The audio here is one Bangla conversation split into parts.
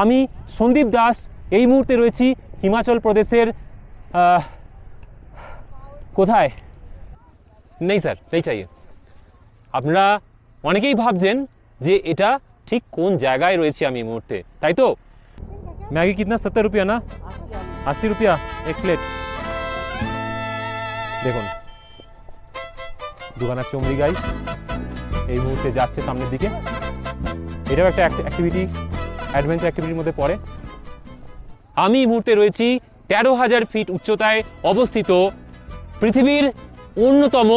আমি সন্দীপ দাস এই মুহূর্তে রয়েছি হিমাচল প্রদেশের কোথায় নেই স্যার নেই চাইয়ে। আপনারা অনেকেই ভাবছেন যে এটা ঠিক কোন জায়গায় রয়েছি আমি এই মুহূর্তে, তাই তো? मैगी कितना 70 रुपया ना 80 रुपया एक प्लेट। দেখুন দুখানা চমড়ি গাই এই মুহূর্তে যাচ্ছে সামনের দিকে। এটাও একটা অ্যাক্টিভিটি, অ্যাডভেঞ্চার অ্যাক্টিভিটির মধ্যে পড়ে। আমি এই মুহূর্তে রয়েছি 13,000 ফিট উচ্চতায় অবস্থিত পৃথিবীর অন্যতম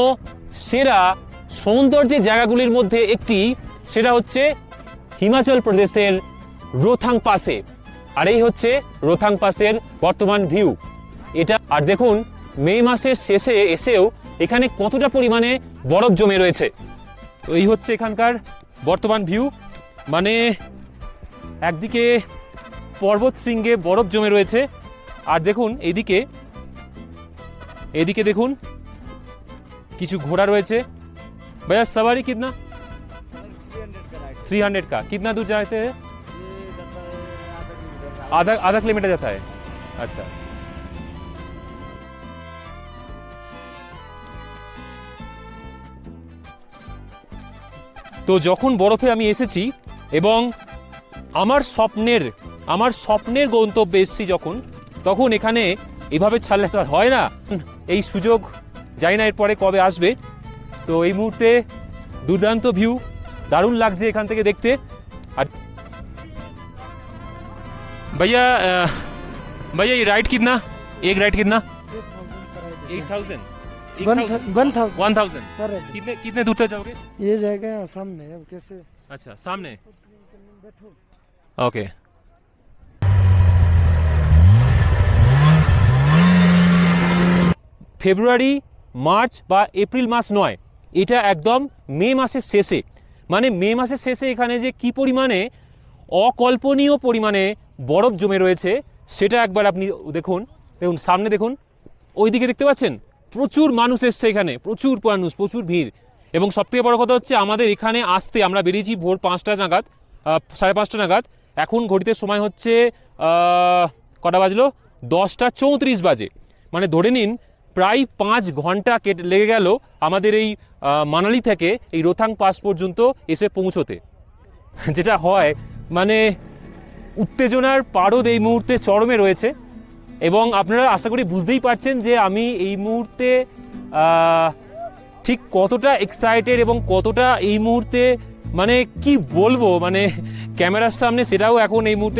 সেরা সৌন্দর্যের জায়গাগুলির মধ্যে একটি, সেটা হচ্ছে হিমাচল প্রদেশের রোথাং পাসে। আর এই হচ্ছে রোথাং পাসের বর্তমান ভিউ এটা। আর দেখুন মে মাসের শেষে এসেও এখানে কতটা পরিমাণে বরফ জমে রয়েছে। তো এই হচ্ছে এখানকার বর্তমান ভিউ, মানে একদিকে পর্বত শৃঙ্গে বরফ জমে রয়েছে, আর দেখুন এদিকে দেখুন কিছু ঘোড়া রয়েছে। भैया सवारी कितना? 300 का। कितना दूर जाते हैं? आधा किलोमीटर जाता है। अच्छा, তো যখন বরফে আমি এসেছি এবং আমার স্বপ্নের গন্তব্যে এসেছি যখন, তখন এখানে এভাবে ছাড়লে তো আর হয় না। এই সুযোগ জানি না এরপরে কবে আসবে। তো এই মুহূর্তে দুর্দান্ত ভিউ, দারুণ লাগছে এখান থেকে দেখতে। আর भैया भैया ये राइड कितना, एक राइड कितना? 8,000 1,000। कितने दूर तक जाओगे? ये जाएगा सामने, अब कैसे? अच्छा सामने, बैठो। ओके। ফেব্রুয়ারি, মার্চ বা এপ্রিল মাস নয়, এটা একদম মে মাসের শেষে। মানে মে মাসের শেষে এখানে যে কি পরিমাণে অকল্পনীয় পরিমাণে বরফ জমে রয়েছে সেটা একবার আপনি দেখুন। সামনে দেখুন, ওইদিকে দেখতে পাচ্ছেন প্রচুর মানুষ এসছে এখানে, প্রচুর মানুষ, প্রচুর ভিড়। এবং সবথেকে বড় কথা হচ্ছে আমাদের এখানে আসতে আমরা বেরিয়েছি ভোর 5টা নাগাদ, 5:30 নাগাদ। এখন ঘড়িতে সময় হচ্ছে কটা বাজলো? 10:34 বাজে। মানে ধরে নিন প্রায় 5 ঘন্টা লেগে গেল আমাদের এই মানালি থেকে এই রোথাং পাস পর্যন্ত এসে পৌঁছতে। যেটা হয় মানে উত্তেজনার পারদ এই মুহূর্তে চরমে রয়েছে। এবং আপনারা আশা করি বুঝতেই পারছেন যে আমি এই মুহূর্তে ঠিক কতটা এক্সাইটেড এবং কতটা এই মুহূর্তে মানে কি বলবো, মানে ক্যামেরার সামনে সেটাও এখন এই মুহূর্তে